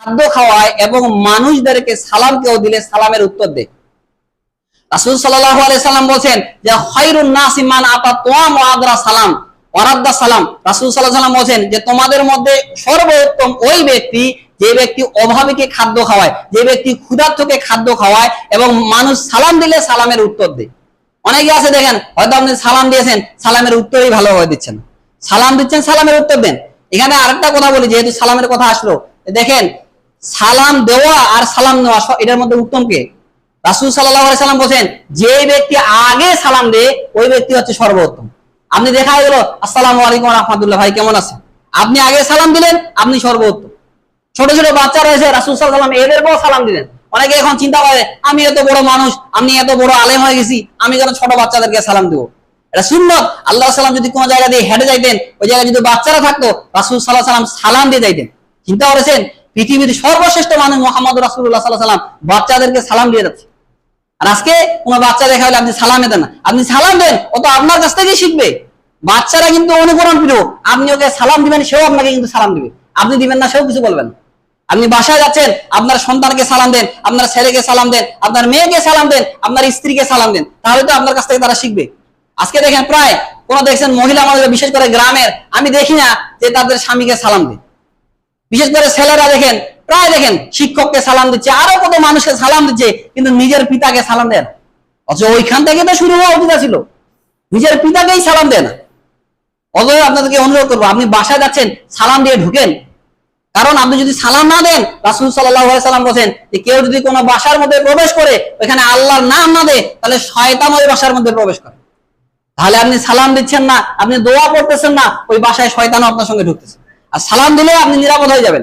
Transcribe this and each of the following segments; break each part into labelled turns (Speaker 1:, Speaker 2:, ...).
Speaker 1: খাদ্য খাওয়ায় এবং মানুষদেরকে সালামকেও দিলে সালামের উত্তর দেয়। রাসূল সাল্লাল্লাহু আলাইহি সাল্লাম বলেন যে খায়রুন নাসি মান আতা তুআম ওয়া আদরা সালাম ওয়া রাদ্দা সালাম। রাসূল সাল্লাল্লাহু আলাইহি সাল্লাম বলেন যে তোমাদের মধ্যে সর্বোত্তম ওই ব্যক্তি যে ব্যক্তি অভাবীকে খাদ্য খাওয়ায়, যে ব্যক্তি ক্ষুধার্তকে খাদ্য খাওয়ায় এবং মানুষ সালাম দিলে সালামের উত্তর দেয়। অনেকে আছে দেখেন, হয়তো আপনি সালাম দিয়েছেন, সালামের উত্তরই ভালোভাবে দিচ্ছেন, সালাম দিচ্ছেন, সালামের উত্তর দেন। এখানে আরেকটা কথা বলি, যেহেতু সালামের কথা আসলো, দেখেন সালাম দেওয়া আর সালাম নেওয়া এটার মধ্যে উত্তম কে? রাসূল সাল্লাল্লাহু আলাইহি সাল্লাম বলেন যে ব্যক্তি আগে সালাম দেয় ওই ব্যক্তি হচ্ছে সর্বোত্তম। আপনি দেখা গেল আসসালামু আলাইকুম ওয়া রাহমাতুল্লাহ, ভাই কেমন আছেন, আপনি আগে সালাম দিলেন, আপনি সর্বোত্তম। ছোট ছোট বাচ্চা রয়েছে, রাসূল সাল্লাল্লাহু আলাইহি সাল্লাম এদেরকেও সালাম দিলেন। অনেকে এখন চিন্তা করে আমি এত বড় মানুষ, আমি এত বড় আলেম হয়ে গেছি, আমি কেন ছোট বাচ্চাদেরকে সালাম দেবো? এটা সুন্নাত। আল্লাহ সাল্লাম যদি কোনো জায়গা দিয়ে হেঁটে যাইতেন, ওই জায়গায় যদি বাচ্চারা থাকতো, রাসূল সাল্লাল্লাহু আলাইহি সাল্লাম সালাম দিয়ে যাইতেন। চিন্তা করেছেন পৃথিবীর সর্বশ্রেষ্ঠ মানুষ মুহাম্মদ রাসূলুল্লাহ সাল্লাল্লাহু আলাইহি সাল্লাম বাচ্চাদেরকে সালাম দিয়ে যাচ্ছে। আর আজকে কোনো বাচ্চা দেখা হলে আপনি সালাম দেন না, আপনি সালাম দেন, ও তো আপনার কাছ থেকেই শিখবে। বাচ্চারা কিন্তু অনুকরণ প্রিয়, আপনি ওকে সালাম দিবেন, সেও আপনাকে কিন্তু সালাম দিবে। আপনি দিবেন না, সেও কিছু বলবেন। আপনি বাসায় যাচ্ছেন, আপনার সন্তানকে সালাম দেন, আপনার ছেলেকে সালাম দেন, আপনার মেয়েকে সালাম দেন, আপনার স্ত্রীকে সালাম দেন, তাহলে তো আপনার কাছ থেকে তারা শিখবে। আজকে দেখেন প্রায় কোন দেখছেন মহিলা মানুষ, বিশেষ করে গ্রামের, আমি দেখি না যে তাদের স্বামীকে সালাম দেয়। বিশেষ করে ছেলেরা দেখেন প্রায় দেখেন শিক্ষককে সালাম দিচ্ছে, আরো কত মানুষকে সালাম দিচ্ছে, কিন্তু নিজের পিতাকে সালাম দেয় না। অথচ ওইখান থেকে তো শুরু হওয়া উচিত ছিল, নিজের পিতাকেই সালাম দেয় না। অতএব আপনাদেরকে অনুরোধ করবো, আপনি বাসায় যাচ্ছেন সালাম দিয়ে ঢুকেন। কারণ আপনি যদি সালাম না দেন, রাসূল সাল্লাল্লাহু আলাইহি সাল্লাম বলেন যে কেউ যদি কোনো বাসার মধ্যে প্রবেশ করে ওখানে আল্লাহর নাম না দেয়, তাহলে শয়তান ওই বাসার মধ্যে প্রবেশ করে। তাহলে আপনি সালাম দিচ্ছেন না, আপনি দোয়া করতেছেন না, ওই বাসায় শয়তানও আপনার সঙ্গে ঢুকতেছে। আর সালাম দিলে আপনি নিরাপদ হয়ে যাবেন।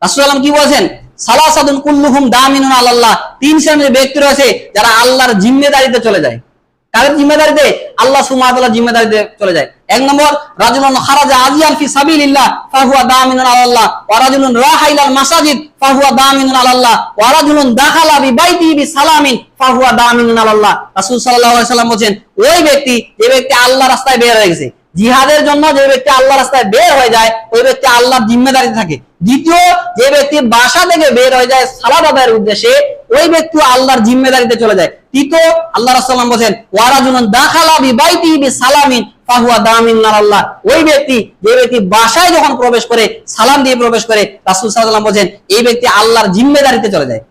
Speaker 1: রাসূল সাল্লাল্লাহু কি বলেছেন? সালাসাতুন কুল্লুহুম দামিনুন আলাল্লাহ, তিন শ্রেণীর ব্যক্তি রয়েছে যারা আল্লাহর জিম্মেদারিতে চলে যায়। কার জিম্মেদারিতে? আল্লাহ সুবহানাহু ওয়া তাআলার জিম্মেদারিতে চলে যায়। এক নম্বর, রাজুলুন খারাজা আজিয়ান ফি সাবিলিল্লাহ ফাহুয়া দামিনুন আলাল্লাহ ওয়া রাজুলুন রাহা ইলাল মাসাজিদ ফাহুয়া দামিনুন আলাল্লাহ ওয়া রাজুলুন দাখালা বিবাইতিহি বিসালামিন ফাহুয়া দামিনুন আলাল্লাহ। রাসূল সাল্লাল্লাহু আলাইহি সাল্লাম বলেন ওই ব্যক্তি, যে ব্যক্তি আল্লাহর রাস্তায় বের হয়ে গেছে, জিহাদের জন্য যে ব্যক্তি আল্লাহর রাস্তায় বের হয়ে যায়, ওই ব্যক্তি আল্লাহর জিম্মেদারিতে থাকে। দ্বিতীয়, যে ব্যক্তি বাসা থেকে বের হয়ে যায় সালাত আদায়ের উদ্দেশ্যে, ওই ব্যক্তি আল্লাহর জিম্মেদারিতে চলে যায়। তৃতীয়, আল্লাহ রাসূল সাল্লাল্লাহু আলাইহি ওয়াসাল্লাম বলেন ওয়া রাজুলুন দাখালা বিবাইতিহি বিসালামিন ফাহুয়া দামিনুন আলাল্লাহ, ওই ব্যক্তি যে ব্যক্তি বাসায় যখন প্রবেশ করে সালাম দিয়ে প্রবেশ করে, রাসূল সাল্লাল্লাহু আলাইহি ওয়াসাল্লাম বলেন এই ব্যক্তি আল্লাহর জিম্মেদারিতে চলে যায়।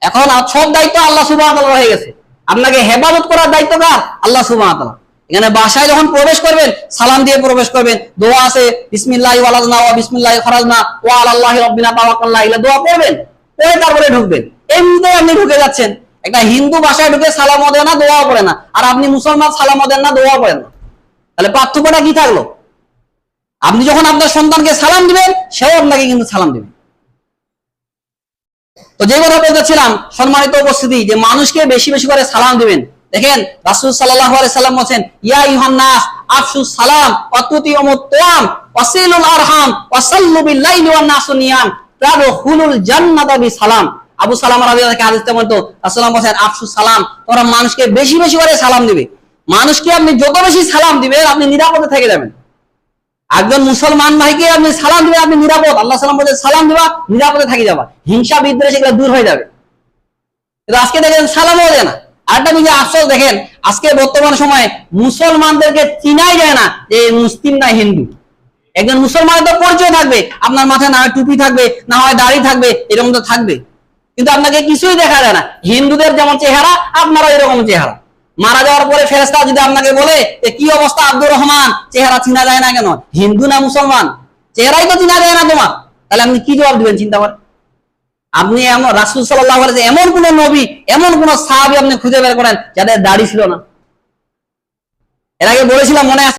Speaker 1: এখন সব দায়িত্ব আল্লাহ সুবহানাহু ওয়া তাআলা হয়ে গেছে, আপনাকে হেফাজত করার দায়িত্ব কার? আল্লাহ সুবহানাহু ওয়া তাআলা। এখানে বাসায় যখন প্রবেশ করবেন সালাম দিয়ে প্রবেশ করবেন, দোয়া আছে বিসমিল্লাহি ওয়ালাজনা ওয়া বিসমিল্লাহি খারাজনা ওয়া আলাল্লাহি রাব্বিনা তাওয়াক্কালনা, এগুলো দোয়া পড়বেন, পড়ে তারপরে ঢুকবেন। এমনিতে আপনি ঢুকে যাচ্ছেন। একটা হিন্দু বাসায় ঢুকে সালামও দেয় না, দোয়াও পড়ে না, আর আপনি মুসলমান সালামও দেন না, দোয়া পড়েন না, তাহলে পার্থক্যটা কি থাকলো? আপনি যখন আপনার সন্তানকে সালাম দিবেন, সেও আপনাকে কিন্তু সালাম দিবে। তো যে কথা বলতেছিলাম, সম্মানিত উপস্থিতি, যে মানুষকে বেশি বেশি করে সালাম দিবেন। দেখেন রাসূল সাল্লাল্লাহু আলাইহি সাল্লাম বলেন ইয়া আইয়ুহান নাস আফশুস সালাম ওয়া তুতিউমুত তুআম ওয়াসিলুল আরহাম ওয়াসাল্লু বিল লাইলি ওয়ান নাসু নিয়াম তাদখুলুল জান্নাতা বিসালাম। আবু সালামা রাদিয়াল্লাহু আনহু হাদিসে বলতো রাসূলুল্লাহ বলেন আফশুস সালাম, তোমরা মানুষকে বেশি বেশি করে সালাম দিবে। মানুষকে আপনি যত বেশি সালাম দিবেন, আপনি নিরাপদে থেকে যাবেন। একজন মুসলমান ভাইকে আপনি সালাম দিবেন, আপনি নিরাপদ। আল্লাহ সাল্লাম বলেন সালাম দিবা, নিরাপদে থাকি যাবা, হিংসা বিদ্বেষ এগুলো দূর হয়ে যাবে। কিন্তু আজকে দেখেন সালামও দেয় না। আরেকটা বিষয় আফসোস, দেখেন আজকে বর্তমান সময়ে মুসলমানদেরকে চিনাই যায় না যে মুসলিম না হিন্দু। একজন মুসলমানের তো পরিচয় থাকবে, আপনার মাথায় না হয় টুপি থাকবে, না হয় দাড়ি থাকবে, এরকম তো থাকবে, কিন্তু আপনাকে কিছুই দেখা যায় না। হিন্দুদের যেমন চেহারা, আপনারও এরকম চেহারা। মারা যাওয়ার পরে ফেরেশতা যদি আপনাকে বলে যে কি অবস্থা আব্দুর রহমান, চেহারা চিনা যায় না কেন? হিন্দু না মুসলমান, চেহারাই তো চিনা যায় না তোমার, তাহলে আপনি কি জবাব দিবেন? চিন্তা করেন। আপনি এমন রাসূল সাল্লাল্লাহু আলাইহি ওয়াসাল্লাম এমন কোন নবী, এমন কোন সাহাবী আপনি খুঁজে বের করেন যাদের দাড়ি ছিল না? এর আগে বলেছিলাম মনে আছে?